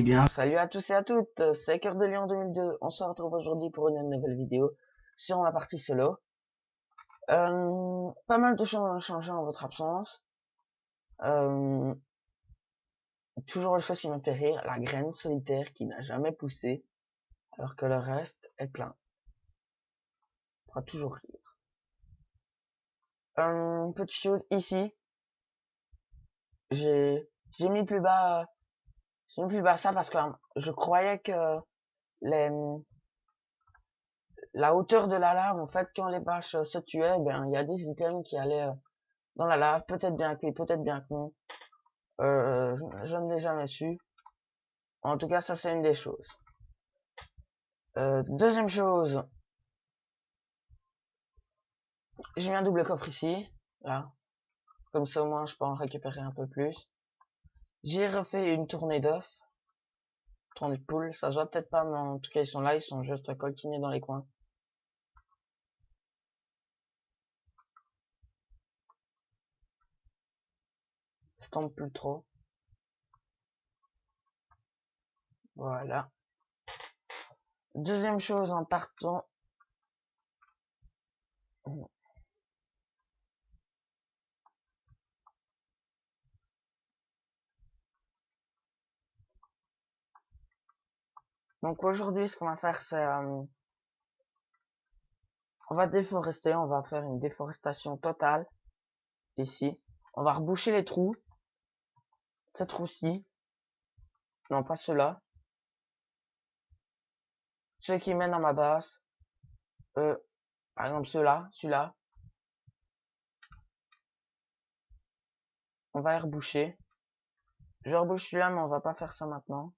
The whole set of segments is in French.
bien, salut à tous et à toutes, c'est Cœur de Lion 2002. On se retrouve aujourd'hui pour une nouvelle vidéo sur ma partie solo. Pas mal de choses ont changé en votre absence. Euh, Toujours une chose qui me fait rire, la graine solitaire qui n'a jamais poussé, alors que le reste est plein. Ça fera toujours rire. Petite chose, ici, j'ai mis plus bas, ça parce que je croyais que les, la hauteur de la lave, en fait, quand les vaches se tuaient, ben, il y a des items qui allaient dans la lave, peut-être bien que oui, peut-être bien que non. Je ne l'ai jamais su. En tout cas, ça, c'est une des choses. Deuxième chose, j'ai mis un double coffre ici, là. Comme ça, au moins, je peux en récupérer un peu plus. J'ai refait une tournée d'œufs. Tournée de poules, ça se voit peut-être pas, mais en tout cas, ils sont là, ils sont juste coltinés dans les coins. Ça tombe plus trop. Voilà. Deuxième chose, en partant. Donc aujourd'hui, ce qu'on va faire, c'est on va déforester, on va faire une déforestation totale ici. On va reboucher les trous. Ces trous-ci. Non, pas ceux-là. Ceux qui mènent à ma base. Par exemple ceux-là, celui-là. On va y reboucher. Je rebouche celui-là, mais on va pas faire ça maintenant.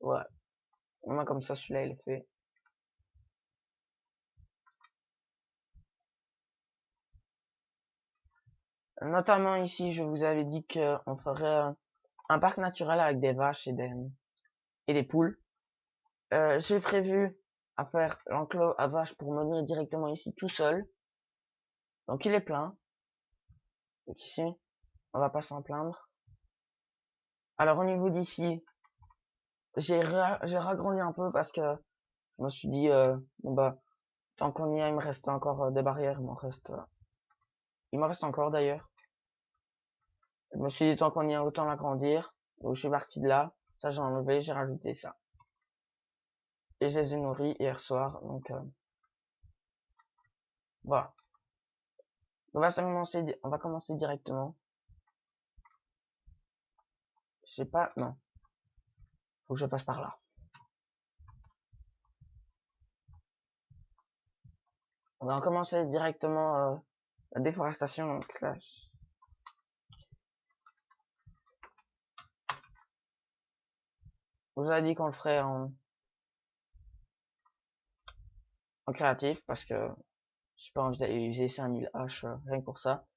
Ouais. Moi, comme ça, celui-là, il est fait. Notamment ici, je vous avais dit qu'on ferait un parc naturel avec des vaches et des poules. J'ai prévu à faire l'enclos à vaches pour mener directement ici tout seul. Donc il est plein. Donc ici, on va pas s'en plaindre. Alors au niveau d'ici, j'ai ragrandi un peu parce que je me suis dit, bon bah, tant qu'on y est, il me reste encore des barrières, il m'en reste encore d'ailleurs. Je me suis dit, tant qu'on y est, autant l'agrandir. Donc je suis parti de là, ça j'ai enlevé, j'ai rajouté ça. Et je les ai nourris hier soir, donc voilà. On va commencer directement. Je sais pas, non. Faut que je passe par là. On va commencer directement la déforestation, donc là. Je vous ai dit qu'on le ferait en créatif parce que j'ai pas envie d'utiliser 5000 H rien que pour ça.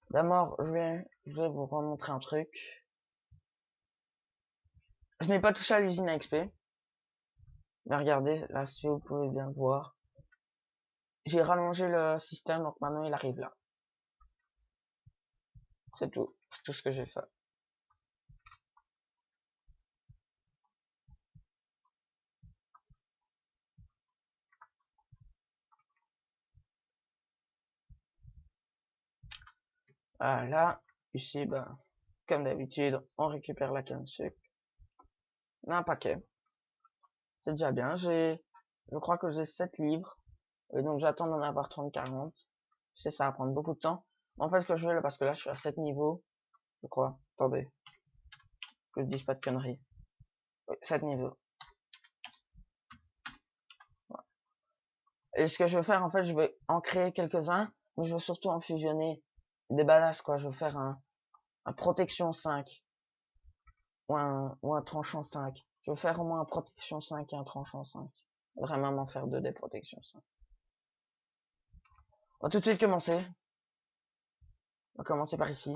D'abord, je vais vous remontrer un truc. Je n'ai pas touché à l'usine à XP. Mais regardez, là, si vous pouvez bien le voir. J'ai rallongé le système, donc maintenant il arrive là. C'est tout. C'est tout ce que j'ai fait. Voilà. Ici, ben, comme d'habitude, on récupère la canne sucre. Un paquet. C'est déjà bien. Je crois que j'ai 7 livres. Et donc j'attends d'en avoir 30-40. Je sais, ça va prendre beaucoup de temps. En fait, ce que je veux là, parce que là, je suis à 7 niveaux. Je crois. Attendez. Que je dise pas de conneries. Oui, 7 niveaux. Voilà. Et ce que je veux faire, en fait, je vais en créer quelques-uns. Mais je veux surtout en fusionner des badass, quoi. Je veux faire un protection 5. Ou un tranchant 5. Je veux faire au moins un protection 5 et un tranchant 5. Vraiment m'en faire deux des protections 5. On va tout de suite commencer. On va commencer par ici.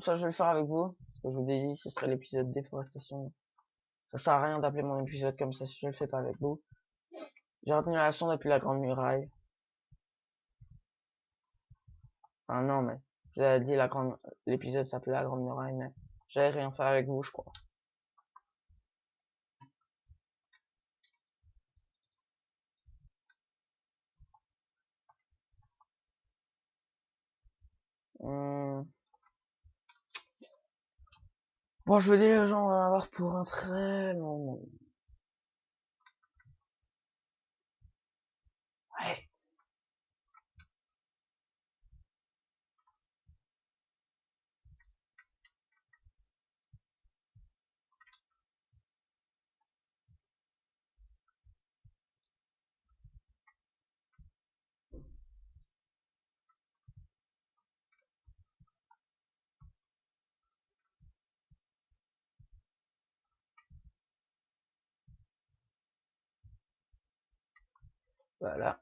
Ça, je vais le faire avec vous. que je vous ai dit, ce serait l'épisode déforestation. Ça sert à rien d'appeler mon épisode comme ça si je le fais pas avec vous. J'ai retenu la leçon depuis la Grande Muraille. Ah non, mais j'avais dit l'épisode s'appelait la Grande Muraille, mais j'avais rien fait avec vous, je crois. Bon, je veux dire, les gens vont avoir pour un très long moment. Ouais. Voilà.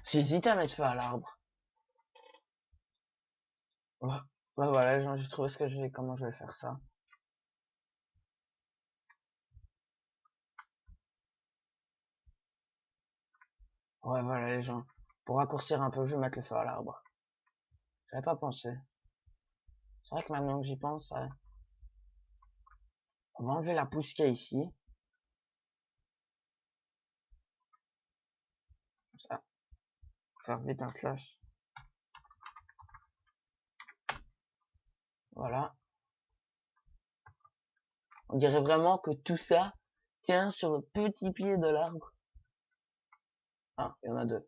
J'hésite à mettre feu à l'arbre. Ouais. Ouais, voilà, les gens, j'ai trouvé comment je vais faire ça. Ouais, voilà, les gens. Pour raccourcir un peu, je vais mettre le feu à l'arbre. J'avais pas pensé. C'est vrai que maintenant que j'y pense, on va enlever la pousse qu'il y a ici. Ça. Faire vite un slash. Voilà. On dirait vraiment que tout ça tient sur le petit pied de l'arbre. Ah, il y en a deux.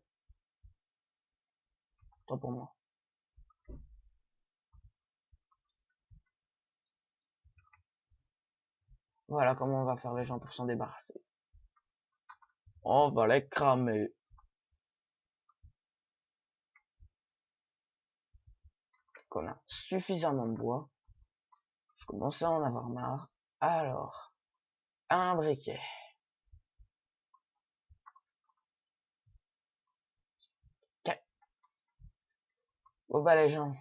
Tant pour moi. Voilà comment on va faire les gens pour s'en débarrasser. On va les cramer. Qu'on a suffisamment de bois. Je commençais à en avoir marre. Alors, un briquet. Okay. Bon bah les gens.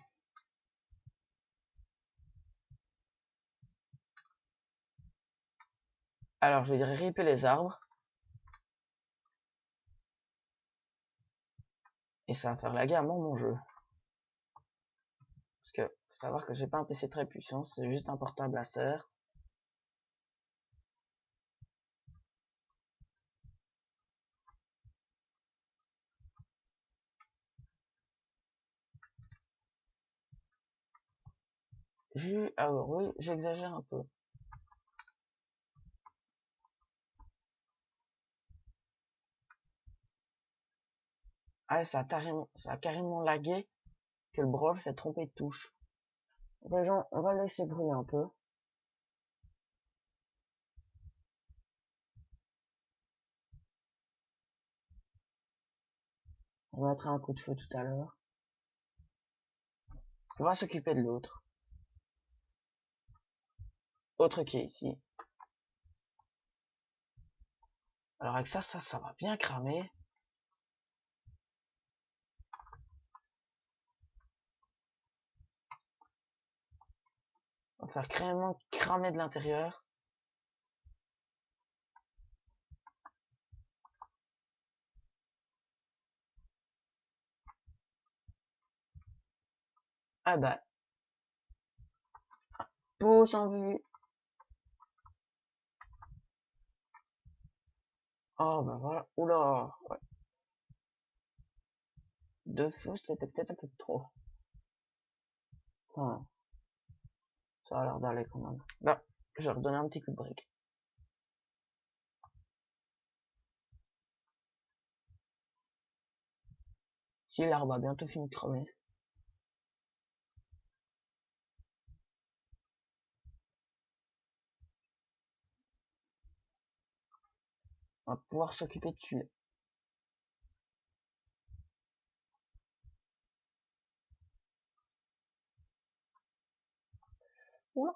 Alors je vais ripper les arbres. Et ça va faire laguer à mon jeu. Parce que faut savoir que j'ai pas un PC très puissant, c'est juste un portable Acer. Ah oui, j'exagère un peu. Ah, ça a carrément lagué que le Brawl s'est trompé de touche. Donc, les gens, on va le laisser brûler un peu. On mettra un coup de feu tout à l'heure. On va s'occuper de l'autre. Autre qui est ici. Alors avec ça va bien cramer. On va faire carrément cramer de l'intérieur. Ah bah. Pause en vue. Oh bah voilà. Oula. Ouais. Deux feux, c'était peut-être un peu trop. Enfin, ça a l'air d'aller quand même. Là, je vais redonner un petit coup de brique. Si l'arbre a bientôt fini de cramer. On va pouvoir s'occuper de celui-là. Oula.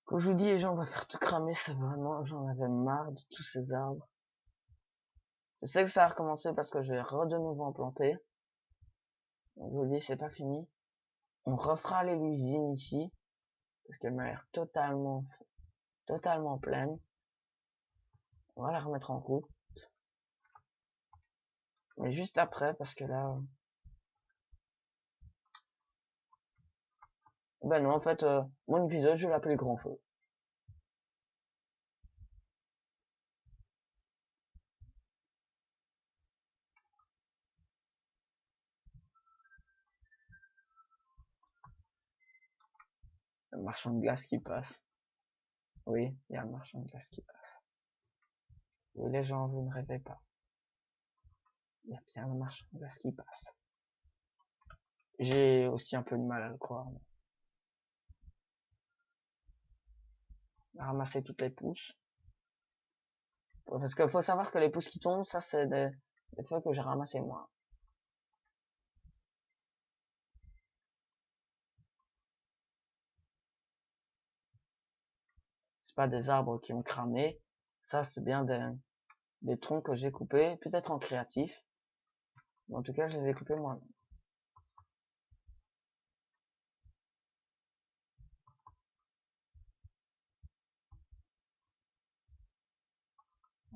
Quand je vous dis les gens on va faire tout cramer, c'est vraiment, j'en avais marre de tous ces arbres. Je sais que ça a recommencé parce que j'ai de nouveau en planté. Donc, je vous dis, c'est pas fini. On refera l'usine ici, parce qu'elle m'a l'air totalement pleine. On va la remettre en route. Mais juste après, parce que là... Ben non, en fait, mon épisode, je vais l'appeler Grand Feu. Le marchand de glace qui passe. Oui, il y a un marchand de glace qui passe. Oui, les gens, vous ne rêvez pas. Il y a bien un marchand de glace qui passe. J'ai aussi un peu de mal à le croire. Ramasser toutes les pousses. Parce qu'il faut savoir que les pousses qui tombent, ça c'est des feuilles que j'ai ramassées moi. C'est pas des arbres qui ont cramé. Ça c'est bien des troncs que j'ai coupés, peut-être en créatif. Mais en tout cas, je les ai coupés moi.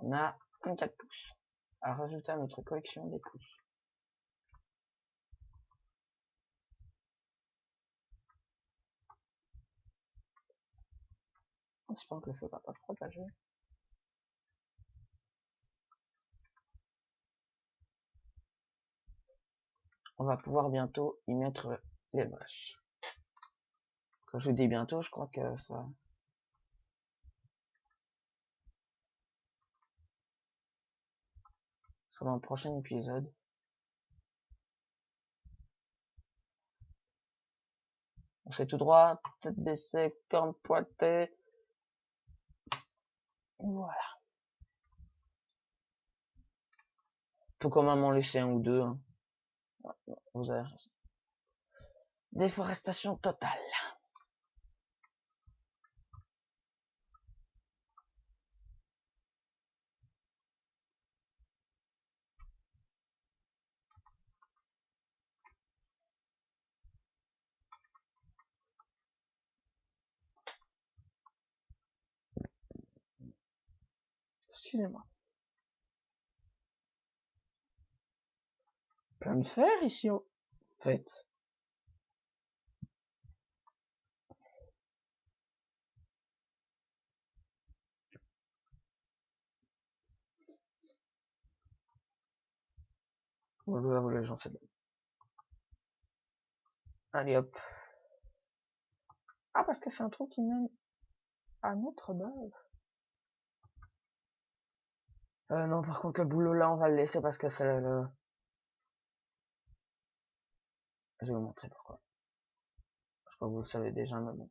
On a 24 pouces à rajouter à notre collection des pouces. J'espère que le feu va pas propager. On va pouvoir bientôt y mettre les vaches. Quand je dis bientôt, je crois que ça... sera dans le prochain épisode. On fait tout droit, tête baissée, corne pointée. Voilà. On peut quand même en laisser un ou deux. Hein. Vous avez raison. Déforestation totale. Excusez-moi. Plein de fer ici, en fait. Moi, je vous avoue, les gens, c'est de... Allez, hop. Ah, parce que c'est un trou qui mène à notre base. Non, par contre, le boulot, là, on va le laisser parce que c'est le... Je vais vous montrer pourquoi. Je crois que vous le savez déjà, mais bon.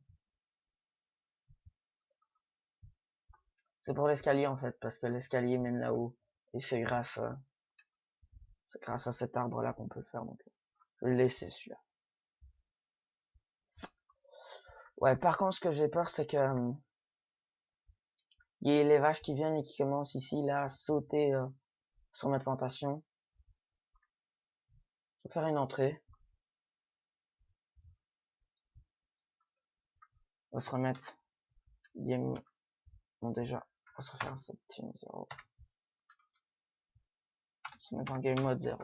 C'est pour l'escalier, en fait, parce que l'escalier mène là-haut. Et c'est grâce à cet arbre-là qu'on peut le faire, donc je vais le laisser, celui-là. Ouais, par contre, ce que j'ai peur, c'est que... il y ait les vaches qui viennent et qui commencent ici, là, à sauter sur mes plantations. Je vais faire une entrée. On va se remettre game. Bon, déjà, on va se refaire un set team 0. On va se mettre en game mode 0.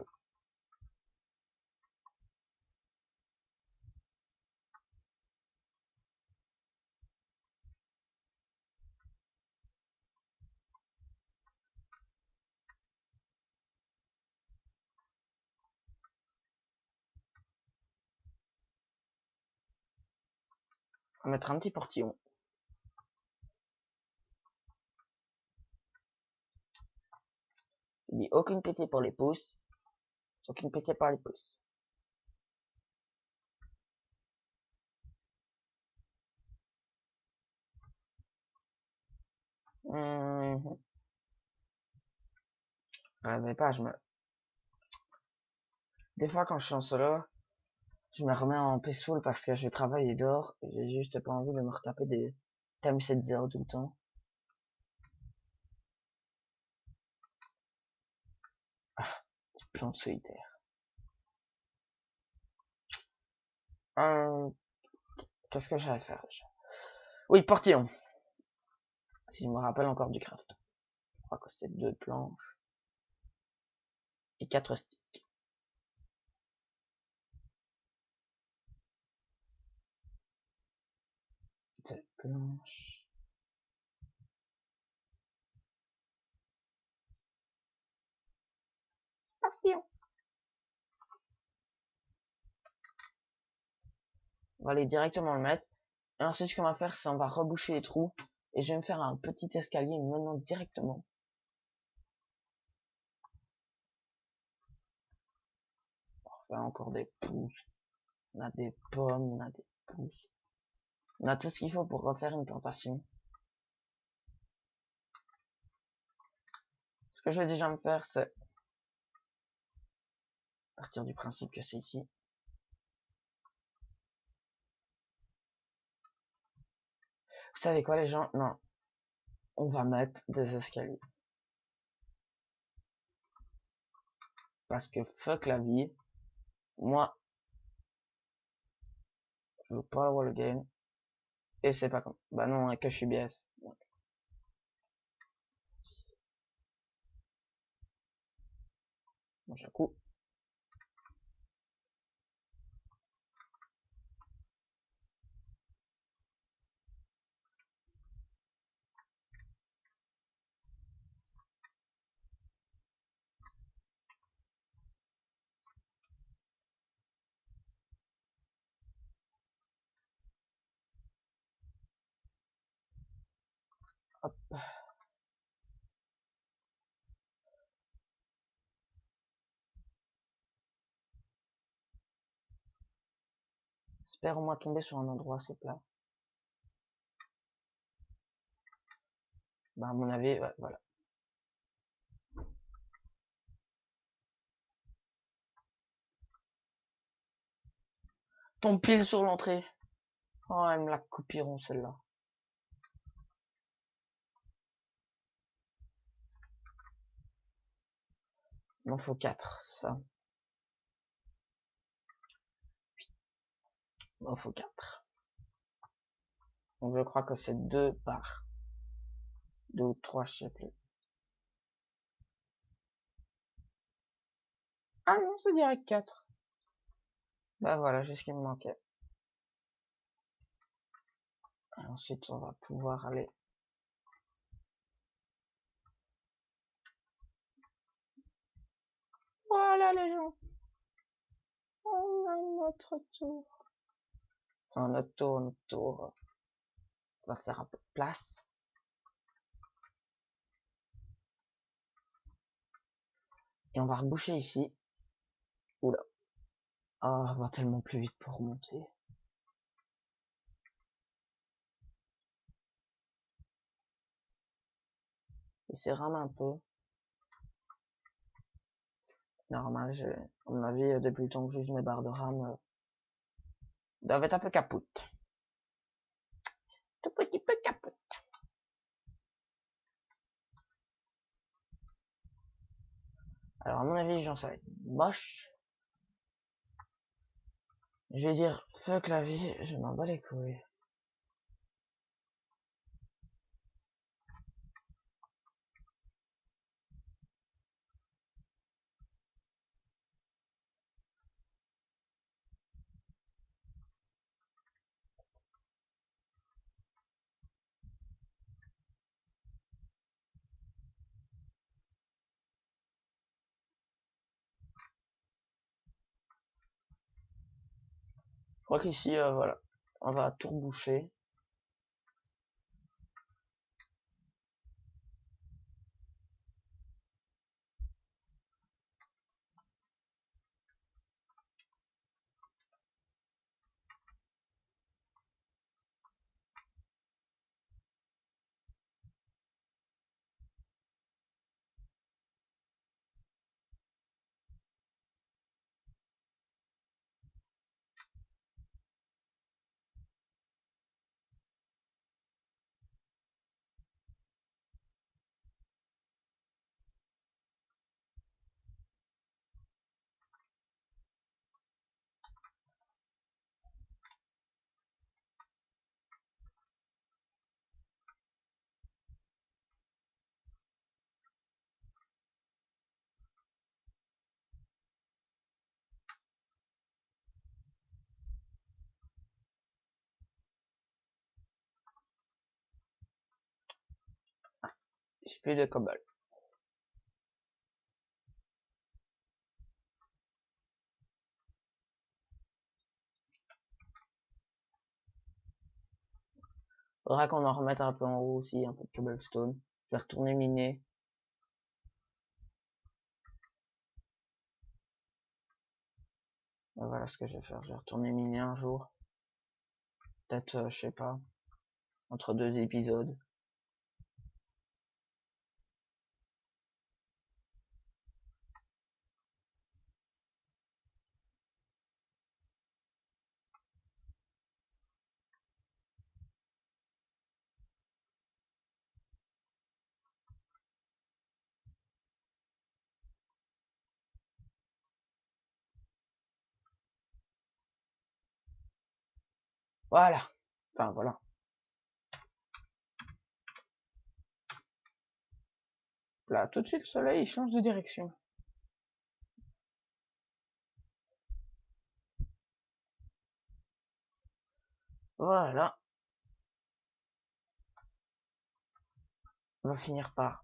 On va mettre un petit portillon. Il dit aucune pitié pour les pouces. Aucune pitié pour les pouces. Mais pas, des fois, quand je suis en solo, je me remets en peaceful parce que je travaille et dehors, et j'ai juste pas envie de me retaper Thème 7-0 tout le temps. Ah, petite plante solitaire. Qu'est-ce que j'allais faire déjà? Oui, portillon. Si je me rappelle encore du craft. Je crois que c'est 2 planches. Et 4 sticks. 2 planches. Portillon. On va aller directement le mettre. Et ensuite, ce qu'on va faire, c'est on va reboucher les trous. Et je vais me faire un petit escalier menant directement. On va faire encore des pousses. On a des pommes, on a des pousses. On a tout ce qu'il faut pour refaire une plantation. Ce que je vais déjà me faire, c'est partir du principe que c'est ici. Vous savez quoi, les gens? Non. On va mettre des escaliers. Parce que fuck la vie. Moi, je veux pas avoir le game. Et c'est pas comme... Bah non, que je suis BS. Bon, j'ai un coup. Hop. J'espère au moins tomber sur un endroit assez plat. Bah à mon avis, ouais, voilà. Tombe pile sur l'entrée. Oh, elle me la copieront celle-là. Il m'en faut 4, ça. Il m'en faut 4. Donc je crois que c'est 2 par 2 ou 3, je sais plus. Ah non, c'est direct 4. Bah voilà, j'ai ce qui me manquait. Et ensuite, on va pouvoir aller... Voilà les gens. On a notre tour. Enfin, notre tour. On va faire un peu de place. Et on va reboucher ici. Oula. Ah, on va tellement plus vite pour remonter. Et c'est rame un peu. Normal, à mon avis, depuis le temps que j'use mes barres de RAM, doivent être un peu capoute. Tout petit peu capoute. Alors, à mon avis, j'en sais moche. Je vais dire, fuck la vie, je m'en bats les couilles. Je crois qu'ici, voilà, on va tout reboucher. J'ai plus de cobalt. Faudra qu'on en remette un peu en haut aussi, un peu de cobblestone. Je vais retourner miner. Voilà ce que je vais faire. Je vais retourner miner un jour. Peut-être, je sais pas, entre 2 épisodes. Voilà. Enfin, voilà. Là, tout de suite, le soleil, il change de direction. Voilà. On va finir par...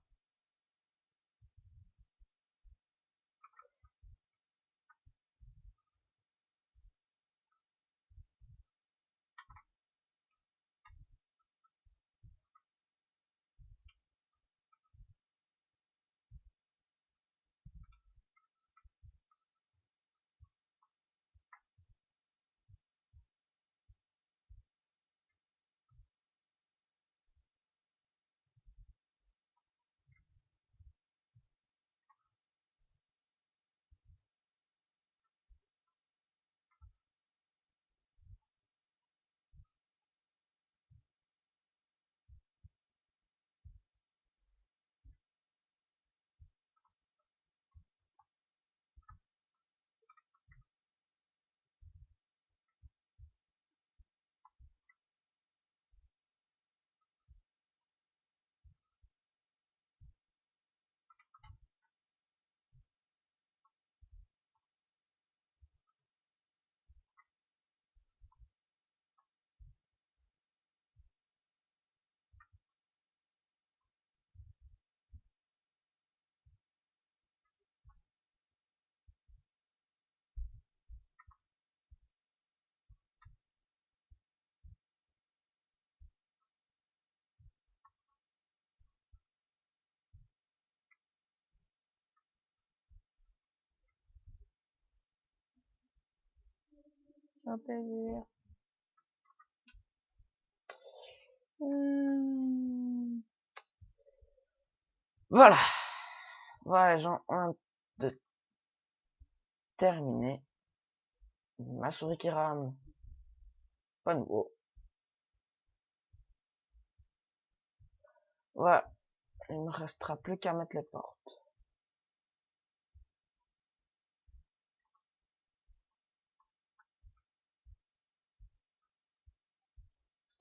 Un plaisir. Voilà. Voilà, j'en ai de terminer. Ma souris qui rame. Pas nouveau. Voilà. Il me restera plus qu'à mettre les portes.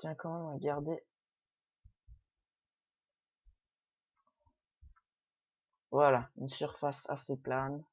Je tiens quand même à garder. Voilà, une surface assez plane.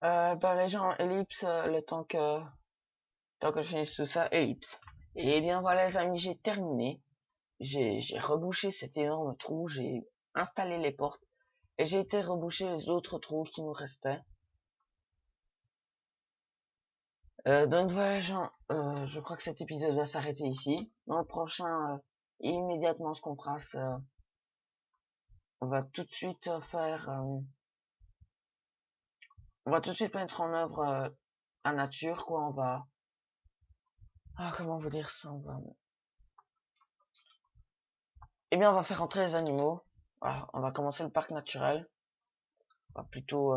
Pareil, en ellipse, le tant que je finisse tout ça, ellipse. Et bien voilà les amis, j'ai terminé. J'ai rebouché cet énorme trou, j'ai installé les portes et j'ai été reboucher les autres trous qui nous restaient. Donc voilà gens, je crois que cet épisode va s'arrêter ici. Dans le prochain, immédiatement ce qu'on fera, on va tout de suite faire, on va tout de suite mettre en œuvre la nature, quoi. On va, comment vous dire ça, eh bien, on va faire entrer les animaux. Voilà, on va commencer le parc naturel. On va plutôt,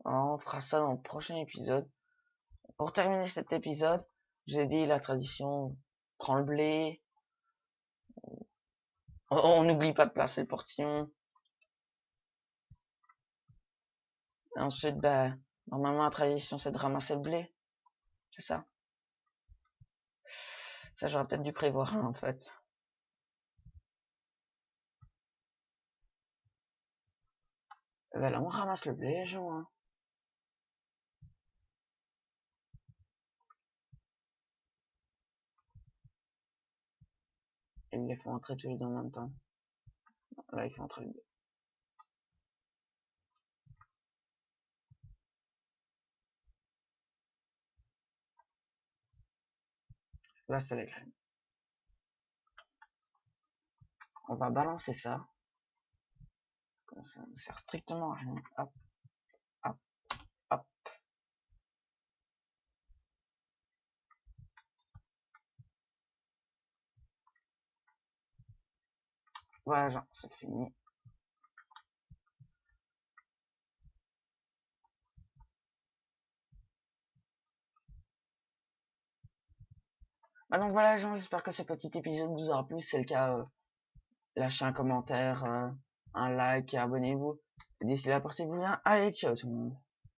on fera ça dans le prochain épisode. Pour terminer cet épisode, j'ai dit la tradition, prends le blé, on n'oublie pas de placer le portillon. Et ensuite, ben, normalement, la tradition, c'est de ramasser le blé. C'est ça. Ça, j'aurais peut-être dû prévoir, en fait. Ben là, on ramasse le blé, les gens, hein. Et ils les font entrer tous les deux en même temps. Là, ils font entrer le blé. Là, c'est les graines. On va balancer ça. Comme ça ne sert strictement à rien. Hop, hop, hop. Voilà, c'est fini. Bah donc voilà, les gens, j'espère que ce petit épisode vous aura plu. Si c'est le cas, lâchez un commentaire, un like et abonnez-vous. D'ici là, portez-vous bien. Allez, ciao tout le monde.